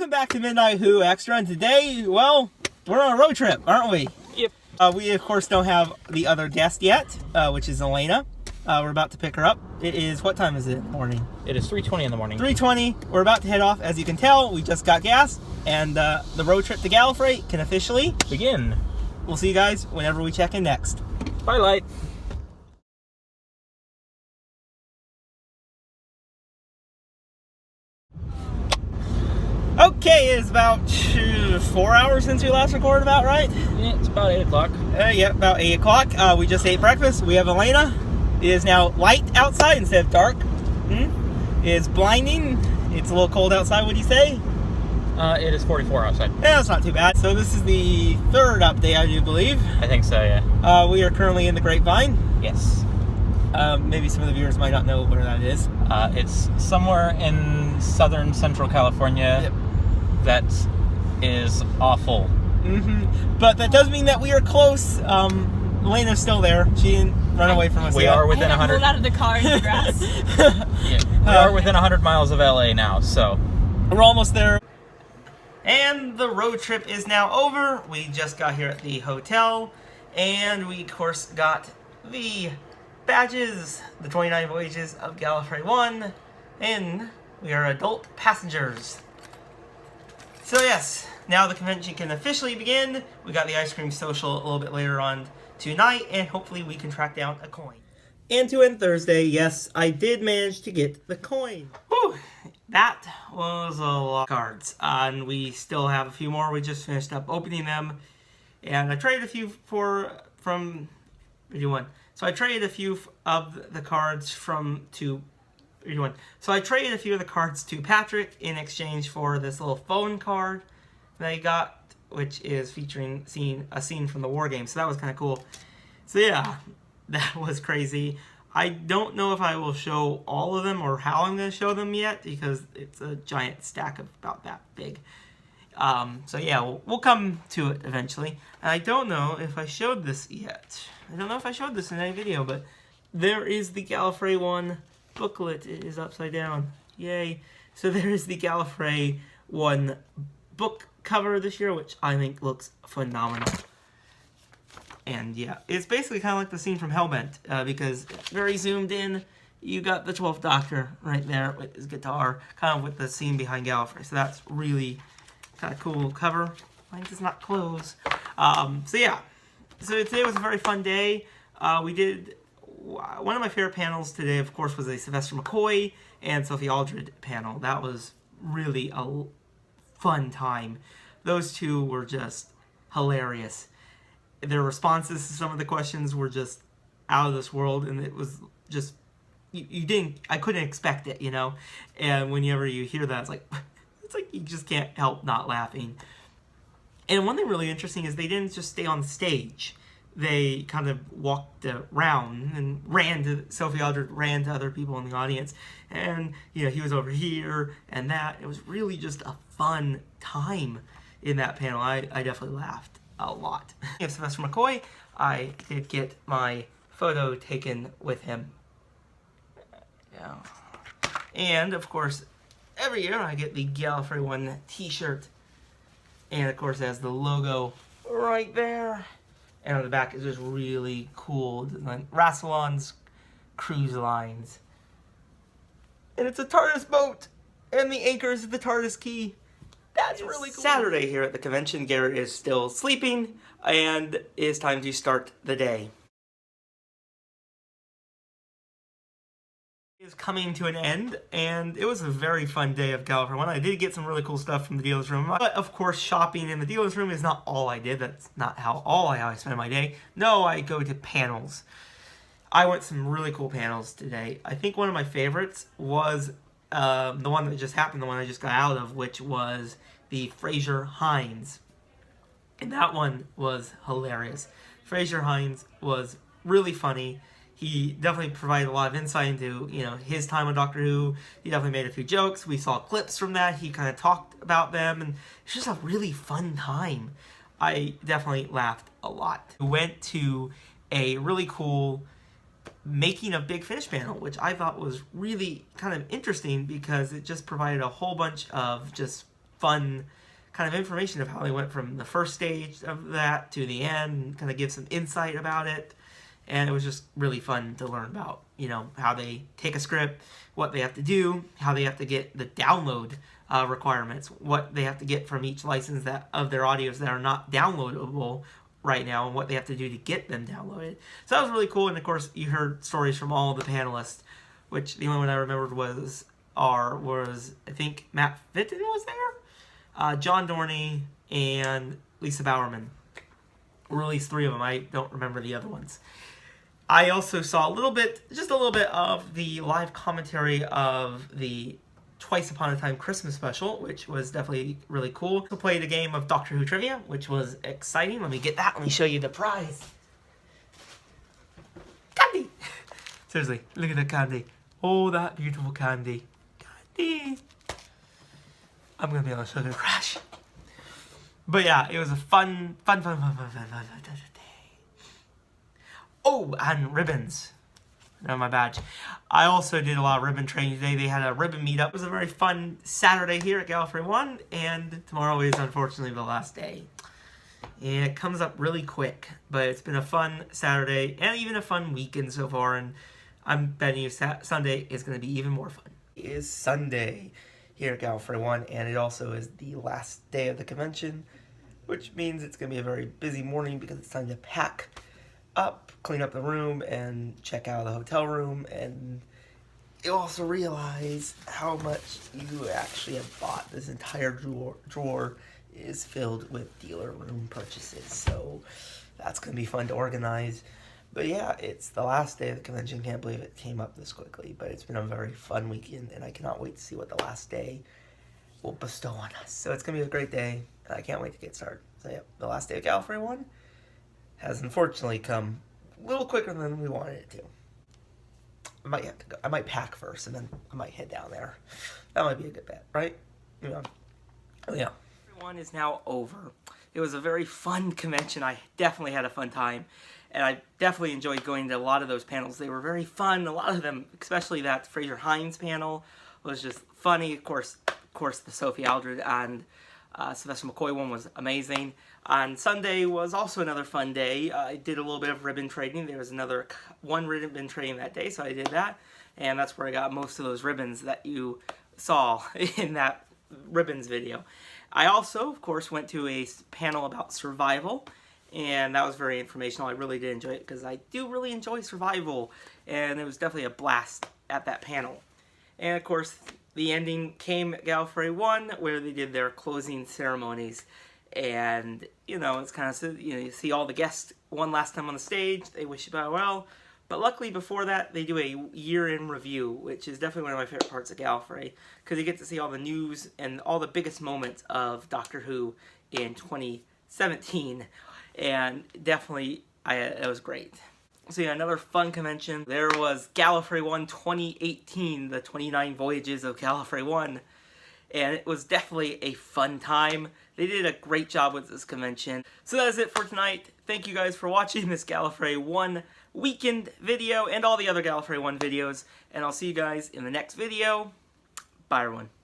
Welcome back to Midnight Who Extra, and today, well, we're on a road trip, aren't we? Yep. We, of course, don't have the other guest yet, which is Elena. We're about to pick her up. It is, what time is it in the morning? It is 3:20 in the morning. 3:20. We're about to head off. As you can tell, we just got gas, and the road trip to Gallifrey can officially begin. We'll see you guys whenever we check in next. Bye, Light. Okay, it's about 4 hours since we last recorded, about right? Yeah, it's about 8 o'clock. Yeah, about 8 o'clock. We just ate breakfast. We have Elena. It is now light outside instead of dark. It's blinding. It's a little cold outside, would you say? It is 44 outside. Yeah, that's not too bad. So this is the third update, I do believe. I think so, yeah. We are currently in the Grapevine. Yes. Maybe some of the viewers might not know where that is. It's somewhere in southern central California. Yep. That is awful. But that does mean that we are close. Elena's still there. She didn't run away from us We yet. are within 100. Pulled out of the car in the grass. Yeah, we are within 100 miles of LA now, so. We're almost there. And the road trip is now over. We just got here at the hotel. And we, of course, got the badges, the 29 voyages of Gallifrey One. And we are adult passengers. So yes, now the convention can officially begin. We got the ice cream social a little bit later on tonight, and hopefully we can track down a coin. And to end Thursday, yes, I did manage to get the coin. Whew, that was a lot of cards. And we still have a few more. We just finished up opening them. And I traded a few from everyone. So I traded a few of the cards to everyone. So I traded a few of the cards to Patrick in exchange for this little phone card that I got, which is featuring a scene from the war game. So that was kind of cool. So yeah, that was crazy. I don't know if I will show all of them or how I'm going to show them yet, because it's a giant stack of about that big. So yeah, we'll come to it eventually. And I don't know if I showed this yet. I don't know if I showed this in any video, but there is the Gallifrey One booklet. It is upside down. Yay. So there is the Gallifrey One book cover this year, which I think looks phenomenal. And yeah, it's basically kind of like the scene from Hellbent, because very zoomed in, you got the 12th Doctor right there with his guitar, kind of with the scene behind Gallifrey. So that's really kind of cool cover. Mine does not close. So yeah, so today was a very fun day. We did one of my favorite panels today, of course, was a Sylvester McCoy and Sophie Aldred panel. That was really a fun time. Those two were just hilarious. Their responses to some of the questions were just out of this world, and it was just, I couldn't expect it, you know? And whenever you hear that, it's like you just can't help not laughing. And one thing really interesting is they didn't just stay on stage. They kind of walked around and Sophie Aldred ran to other people in the audience. And, you know, he was over here and that. It was really just a fun time in that panel. I definitely laughed a lot. Of Sylvester McCoy, I did get my photo taken with him. Yeah. And, of course, every year I get the Gallifrey One t-shirt. And, of course, it has the logo right there. And on the back is just really cool design. Rassilon's Cruise Lines. And it's a TARDIS boat! And the anchor is the TARDIS key. That's really cool. Saturday here at the convention. Garrett is still sleeping, and it's time to start the day. Is coming to an end, and it was a very fun day of Gallifrey One. I did get some really cool stuff from the dealer's room, but of course shopping in the dealer's room is not all I did. That's not how I spend my day. No, I go to panels. I went to some really cool panels today. I think one of my favorites was the one that just happened, the one I just got out of, which was the Fraser Hines. And that one was hilarious. Fraser Hines was really funny. He definitely provided a lot of insight into, you know, his time on Doctor Who. He definitely made a few jokes. We saw clips from that. He kind of talked about them, and it's just a really fun time. I definitely laughed a lot. We went to a really cool Making of Big Finish panel, which I thought was really kind of interesting because it just provided a whole bunch of just fun kind of information of how they went from the first stage of that to the end, and kind of give some insight about it. And it was just really fun to learn about, you know, how they take a script, what they have to do, how they have to get the download requirements, what they have to get from each license that of their audios that are not downloadable right now, and what they have to do to get them downloaded. So that was really cool. And of course, you heard stories from all the panelists, which the only one I remembered was I think Matt Fitton was there, John Dorney, and Lisa Bowerman. Or at least 3 of them. I don't remember the other ones. I also saw just a little bit of the live commentary of the Twice Upon a Time Christmas special, which was definitely really cool. I played a game of Doctor Who trivia, which was exciting. Let me get that. Let me show you the prize. Candy! Seriously, look at that candy. Oh, that beautiful candy. Candy! I'm gonna be on a sugar crash. But yeah, it was a fun day. Oh, and ribbons. No, my badge. I also did a lot of ribbon training today. They had a ribbon meetup. It was a very fun Saturday here at Gallifrey One, and tomorrow is unfortunately the last day. And it comes up really quick, but it's been a fun Saturday and even a fun weekend so far, and I'm betting you Sunday is going to be even more fun. It is Sunday here at Gallifrey One, and it also is the last day of the convention, which means it's going to be a very busy morning because it's time to pack up, clean up the room, and check out the hotel room. And you also realize how much you actually have bought. This entire drawer is filled with dealer room purchases, so that's going to be fun to organize. But yeah, it's the last day of the convention. Can't believe it came up this quickly, but it's been a very fun weekend, and I cannot wait to see what the last day will bestow on us. So it's going to be a great day, and I can't wait to get started. So yeah, the last day of Gallifrey One has unfortunately come a little quicker than we wanted it to. I might have to go. I might pack first, and then I might head down there. That might be a good bet, right? Yeah. Oh yeah. One is now over. It was a very fun convention. I definitely had a fun time, and I definitely enjoyed going to a lot of those panels. They were very fun. A lot of them, especially that Fraser Hines panel, was just funny. Of course, the Sophie Aldred and Sylvester McCoy one was amazing. On Sunday was also another fun day. I did a little bit of ribbon trading. There was one ribbon trading that day, so I did that. And that's where I got most of those ribbons that you saw in that ribbons video. I also, of course, went to a panel about survival, and that was very informational. I really did enjoy it because I do really enjoy survival, and it was definitely a blast at that panel. And of course, the ending came at Gallifrey One, where they did their closing ceremonies. And, you know, it's kind of, you know, you see all the guests one last time on the stage, they wish you well. But luckily before that, they do a year-in review, which is definitely one of my favorite parts of Gallifrey, because you get to see all the news and all the biggest moments of Doctor Who in 2017. And definitely, it was great. So yeah, another fun convention. There was Gallifrey One 2018, the 29 Voyages of Gallifrey One. And it was definitely a fun time. They did a great job with this convention. So that is it for tonight. Thank you guys for watching this Gallifrey One weekend video and all the other Gallifrey One videos. And I'll see you guys in the next video. Bye everyone.